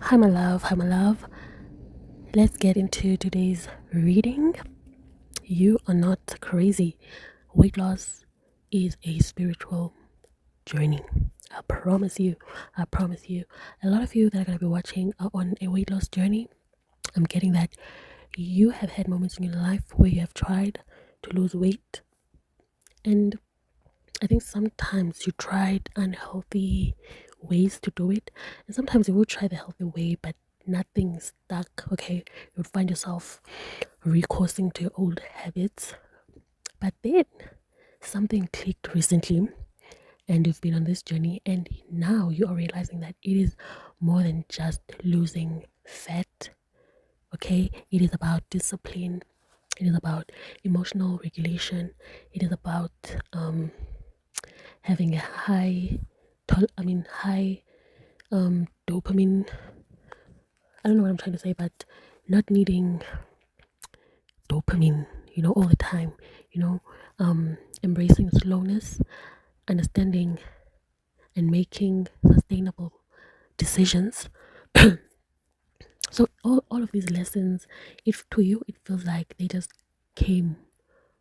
Hi, my love. Hi, my love. Let's get into today's reading. You are not crazy. Weight loss is a spiritual journey. I promise you. I promise you. A lot of you that are going to be watching are on a weight loss journey. I'm getting that you have had moments in your life where you have tried to lose weight, and I think sometimes you tried unhealthy ways to do it, and sometimes you will try the healthy way, but nothing stuck. Okay, you would find yourself recoursing to your old habits. But then something clicked recently, and you've been on this journey, and now you are realizing that it is more than just losing fat. Okay, it is about discipline. It is about emotional regulation. It is about having a high dopamine. I don't know what I'm trying to say, but not needing dopamine, all the time, embracing slowness, understanding and making sustainable decisions. So all of these lessons, if to you it feels like they just came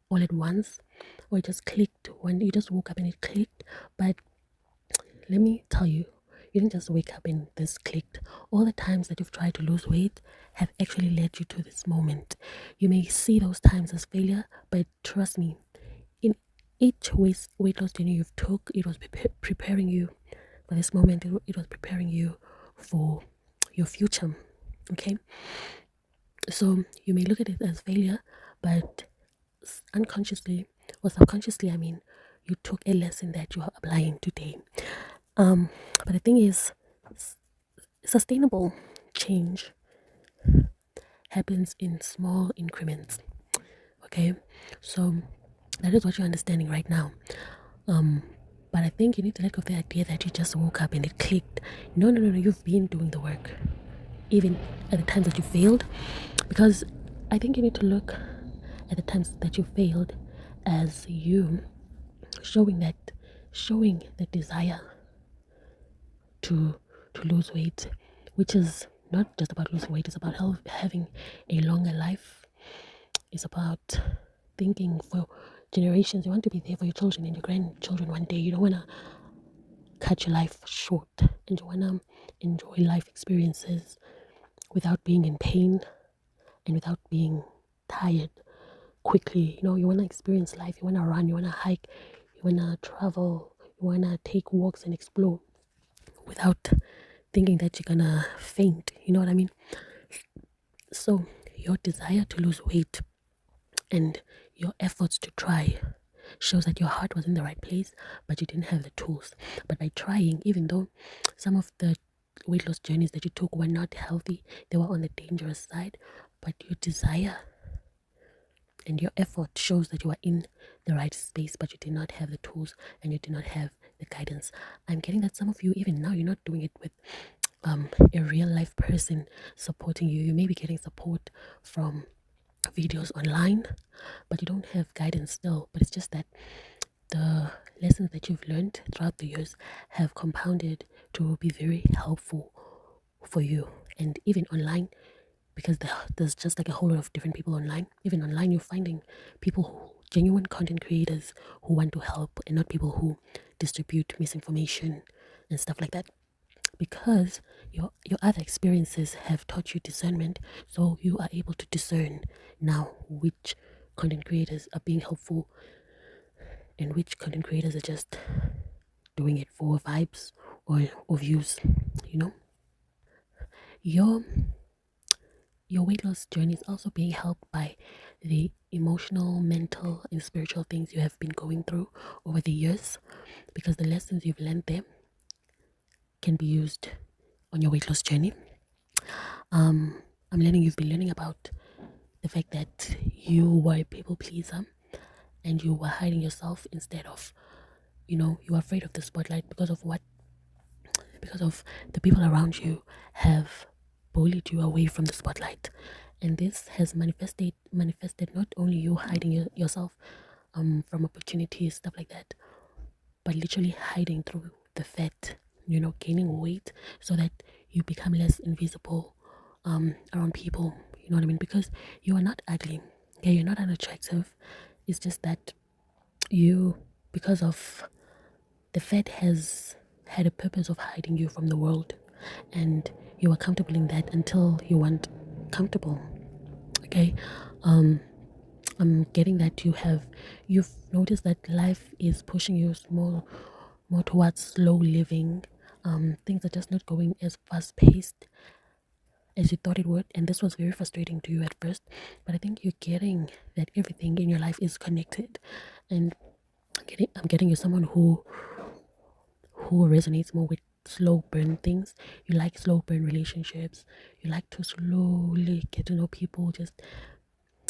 all at once, or it just clicked when you just woke up and it clicked. But let me tell you, you didn't just wake up and this clicked. All the times that you've tried to lose weight have actually led you to this moment. You may see those times as failure, but trust me, in each weight loss journey you've took, it was preparing you for this moment. It was preparing you for your future. Okay, so you may look at it as failure, but unconsciously or subconsciously, you took a lesson that you are applying today. But the thing is, sustainable change happens in small increments. Okay, so that is what you're understanding right now. But I think you need to let go of the idea that you just woke up and it clicked. No, no, no, no. You've been doing the work, even at the times that you failed, because I think you need to look at the times that you failed as you showing the desire to lose weight, which is not just about losing weight. It's about having a longer life. It's about thinking for generations. You want to be there for your children and your grandchildren one day. You don't want to cut your life short, and you want to enjoy life experiences without being in pain and without being tired quickly. You want to experience life. You want to run. You want to hike. You want to travel. You want to take walks and explore without thinking that you're gonna faint. You know what I mean? So your desire to lose weight and your efforts to try shows that your heart was in the right place, but you didn't have the tools. But by trying, even though some of the weight loss journeys that you took were not healthy, they were on the dangerous side, but your desire and your effort shows that you are in the right space, but you did not have the tools and you did not have the guidance. I'm getting that some of you, even now, you're not doing it with a real life person supporting you. You may be getting support from videos online, but you don't have guidance still. But it's just that the lessons that you've learned throughout the years have compounded to be very helpful for you. And even online, because there's just like a whole lot of different people online. Even online, you're finding people genuine content creators who want to help, and not people who distribute misinformation and stuff like that. Because your other experiences have taught you discernment, so you are able to discern now which content creators are being helpful and which content creators are just doing it for vibes or views. You know, your your weight loss journey is also being helped by the emotional, mental, and spiritual things you have been going through over the years, because the lessons you've learned there can be used on your weight loss journey. I'm learning you've been learning about the fact that you were a people pleaser and you were hiding yourself instead of, you were afraid of the spotlight because of the people around you have bullied you away from the spotlight. And this has manifested not only you hiding yourself from opportunities, stuff like that, but literally hiding through the fat, gaining weight so that you become less invisible around people. You know what I mean? Because you are not ugly. Okay, you're not unattractive. It's just that you, because of the fat has had a purpose of hiding you from the world, and you are comfortable in that until you weren't comfortable. Okay, I'm getting that you've noticed that life is pushing you more towards slow living. Things are just not going as fast paced as you thought it would, and this was very frustrating to you at first. But I think you're getting that everything in your life is connected, and I'm getting you someone who resonates more with slow burn things. You like slow burn relationships. You like to slowly get to know people. Just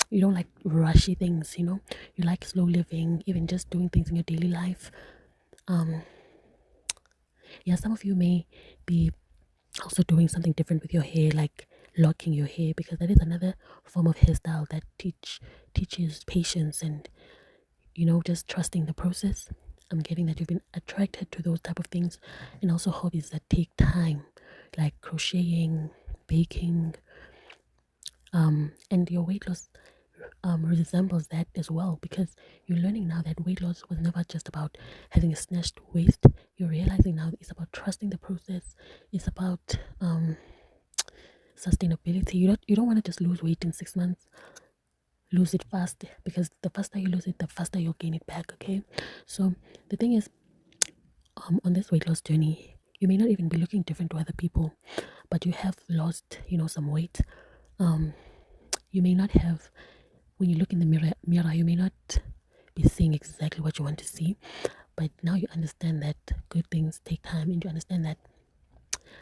you don't like rushy things. You like slow living, even just doing things in your daily life. Yeah, some of you may be also doing something different with your hair, like locking your hair, because that is another form of hairstyle that teaches patience and just trusting the process. I'm getting that you've been attracted to those type of things, and also hobbies that take time, like crocheting, baking, and your weight loss resembles that as well, because you're learning now that weight loss was never just about having a snatched waist. You're realizing now it's about trusting the process. It's about sustainability. You don't want to just lose weight in 6 months. Lose it fast, because the faster you lose it, the faster you'll gain it back. Okay, so the thing is, on this weight loss journey, you may not even be looking different to other people, but you have lost some weight. You may not have, when you look in the mirror, you may not be seeing exactly what you want to see, but now you understand that good things take time, and you understand that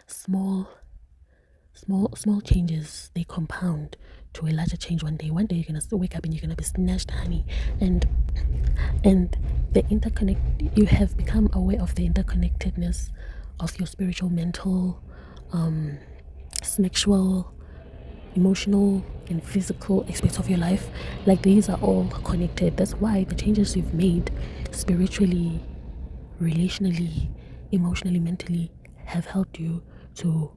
small small changes, they compound to a larger change. One day you're gonna still wake up and you're gonna be snatched honey, and the interconnect you have become aware of the interconnectedness of your spiritual, mental, sexual, emotional, and physical aspects of your life. Like, these are all connected. That's why the changes you've made spiritually, relationally, emotionally, mentally have helped you to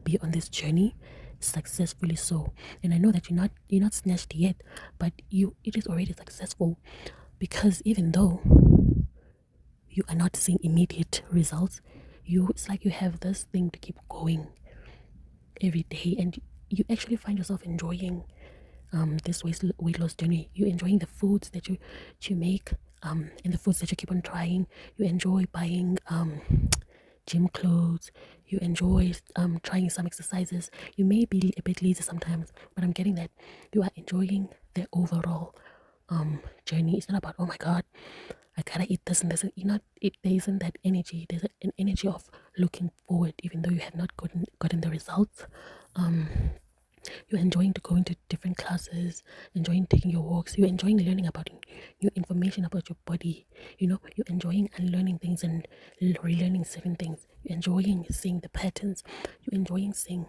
be on this journey successfully. So, and I know that you're not snatched yet, but it is already successful, because even though you are not seeing immediate results, it's like you have this thing to keep going every day, and you actually find yourself enjoying this weight loss journey. You're enjoying the foods that you make, and the foods that you keep on trying. You enjoy buying gym clothes. You enjoy trying some exercises. You may be a bit lazy sometimes, but I'm getting that you are enjoying the overall journey. It's not about, oh my god, I gotta eat this and this. There isn't that energy. There's an energy of looking forward, even though you have not gotten the results. You're enjoying to go into different classes, enjoying taking your walks. You're enjoying learning about new information about your body. You're enjoying unlearning things and relearning certain things. You're enjoying seeing the patterns. You're enjoying seeing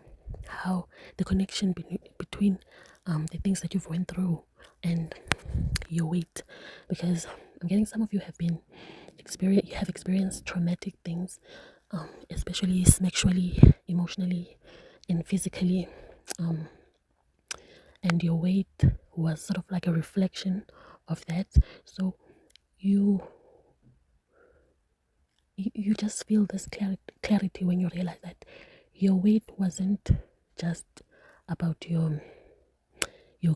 how the connection between the things that you've went through and your weight. Because I'm getting some of you have experienced traumatic things, especially sexually, emotionally, and physically. And your weight was sort of like a reflection of that. So you just feel this clarity when you realize that your weight wasn't just about your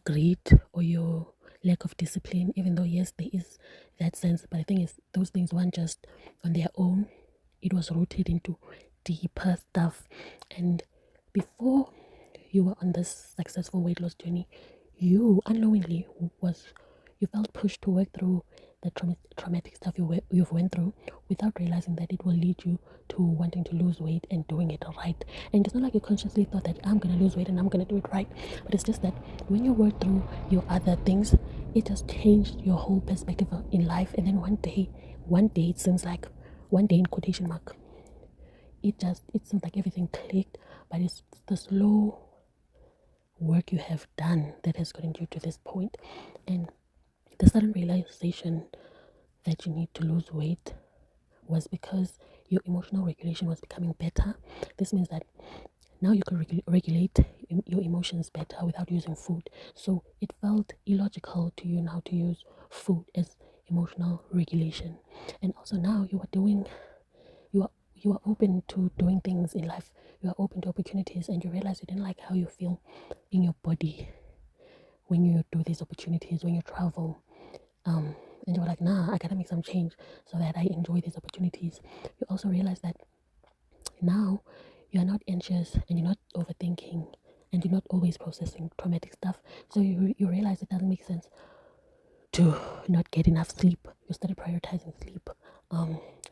greed or your lack of discipline, even though yes, there is that sense. But the thing is, those things weren't just on their own. It was rooted into deeper stuff. And before you were on this successful weight loss journey, you unknowingly you felt pushed to work through the traumatic stuff you've went through, without realizing that it will lead you to wanting to lose weight and doing it right. And it's not like you consciously thought that I'm gonna lose weight and I'm gonna do it right, but it's just that when you work through your other things, it has changed your whole perspective in life. And then one day it seems like, one day in quotation mark, it seems like everything clicked. But it's the slow work you have done that has gotten you to this point. And the sudden realization that you need to lose weight was because your emotional regulation was becoming better. This means that now you can regulate your emotions better without using food. So it felt illogical to you now to use food as emotional regulation. And also now you are open to doing things in life. You are open to opportunities, and you realize you didn't like how you feel in your body when you do these opportunities, when you travel. And you were like, nah, I gotta make some change so that I enjoy these opportunities. You also realize that now you're not anxious and you're not overthinking and you're not always processing traumatic stuff. So you realize it doesn't make sense to not get enough sleep. You started prioritizing sleep.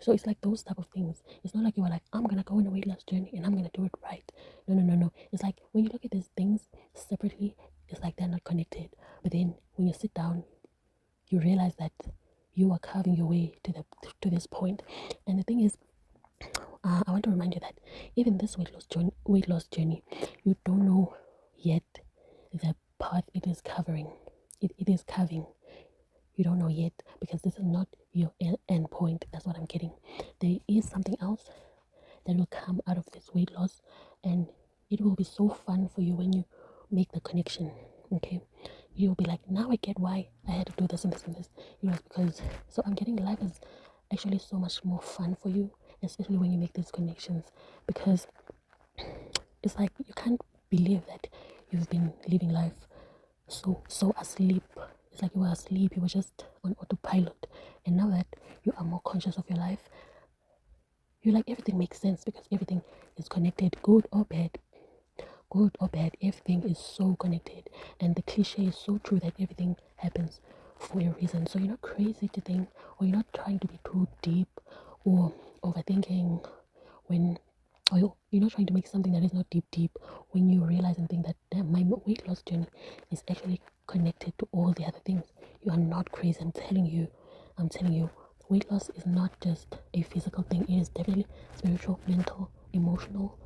So it's like those type of things. It's not like you were like, I'm gonna go on a weight loss journey and I'm gonna do it right. No. It's like when you look at these things separately, it's like they're not connected. But then when you sit down, you realize that you are carving your way to this point. And the thing is, I want to remind you that even this weight loss journey, you don't know yet the path it is covering. It is carving. You don't know yet because this is not your end point. That's what I'm getting. There is something else that will come out of this weight loss, and it will be so fun for you when you make the connection. Okay, you'll be like, now I get why I had to do this and this and this. You know, it's because so I'm getting life is actually so much more fun for you, especially when you make these connections, because it's like you can't believe that you've been living life so asleep. It's like you were asleep, you were just on autopilot, and now that you are more conscious of your life, you like everything makes sense because everything is connected, good or bad, everything is so connected. And the cliche is so true that everything happens for a reason. So you're not crazy to think, or you're not trying to be too deep or overthinking when, or you're not trying to make something that is not deep when you realize and think that, damn, my weight loss journey is actually connected to all the other things. You are not crazy. I'm telling you, weight loss is not just a physical thing. It is definitely spiritual, mental, emotional.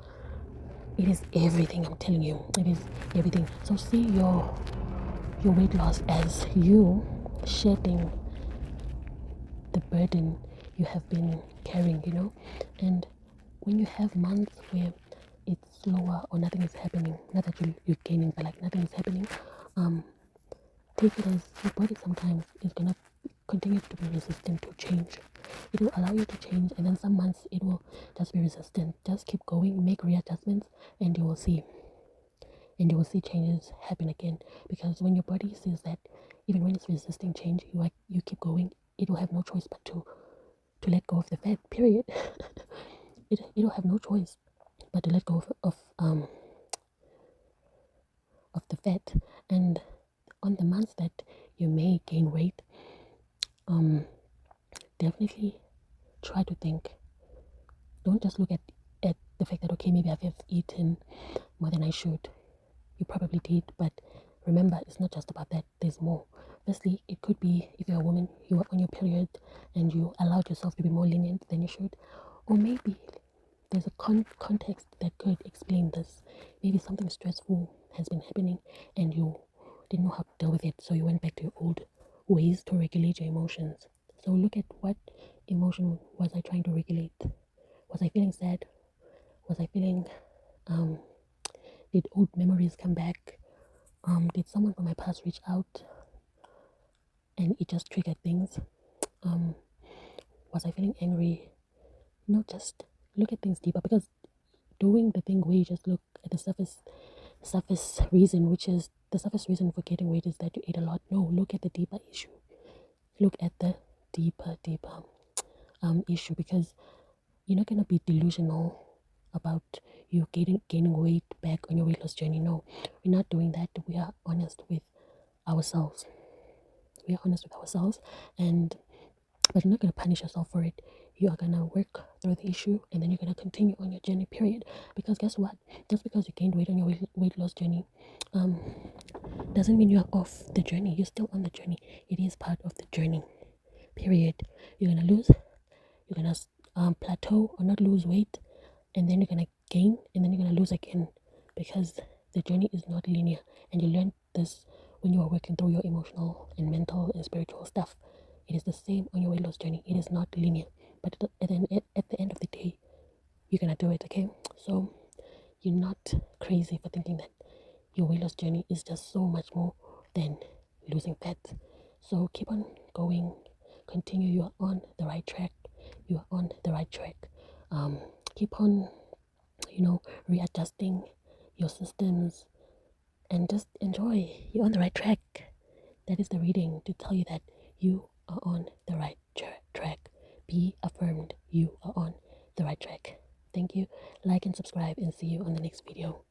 It is everything. I'm telling you, it is everything. So see your weight loss as you shedding the burden you have been carrying, and when you have months where it's slower or nothing is happening, not that you're gaining, but like nothing is happening, take it as your body sometimes is gonna continue to be resistant to change. It will allow you to change, and then some months it will just be resistant. Just keep going, make readjustments, and you will see. And you will see changes happen again. Because when your body sees that, even when it's resisting change, you keep going. It will have no choice but to let go of the fat. Period. it will have no choice but to let go of the fat. And on the months that you may gain weight, definitely try to think. Don't just look at the fact that, okay, maybe I've eaten more than I should. You probably did, but remember, it's not just about that. There's more. Firstly, it could be if you're a woman, you are on your period and you allowed yourself to be more lenient than you should, or maybe there's a context that could explain this. Maybe something stressful has been happening and you didn't know how to deal with it, so you went back to your old ways to regulate your emotions. So look at, what emotion was I trying to regulate? Was I feeling sad? Was I feeling did old memories come back? Did someone from my past reach out and it just triggered things? Was I feeling angry? Just look at things deeper, because doing the thing where you just look at the surface reason, which is the surface reason for getting weight is that you ate a lot. No, look at the deeper issue. Look at the deeper issue, because you're not gonna be delusional about you gaining weight back on your weight loss journey. No, we're not doing that. We are honest with ourselves. And but you're not gonna punish yourself for it. You are gonna work through the issue, and then you're gonna continue on your journey. Period. Because guess what? Just because you gained weight on your weight loss journey, doesn't mean you're off the journey. You're still on the journey. It is part of the journey. Period. You're gonna lose. You're gonna plateau or not lose weight, and then you're gonna gain, and then you're gonna lose again, because the journey is not linear. And you learn this when you are working through your emotional and mental and spiritual stuff. It is the same on your weight loss journey. It is not linear, but at the end of the day, you're gonna do it. Okay, so you're not crazy for thinking that your weight loss journey is just so much more than losing fat. So keep on going, continue. You are on the right track. You are on the right track. Keep on, readjusting your systems and just enjoy. You're on the right track. That is the reading to tell you that you are on the right track. Be affirmed. You are on the right track. Thank you. Like and subscribe, and see you on the next video.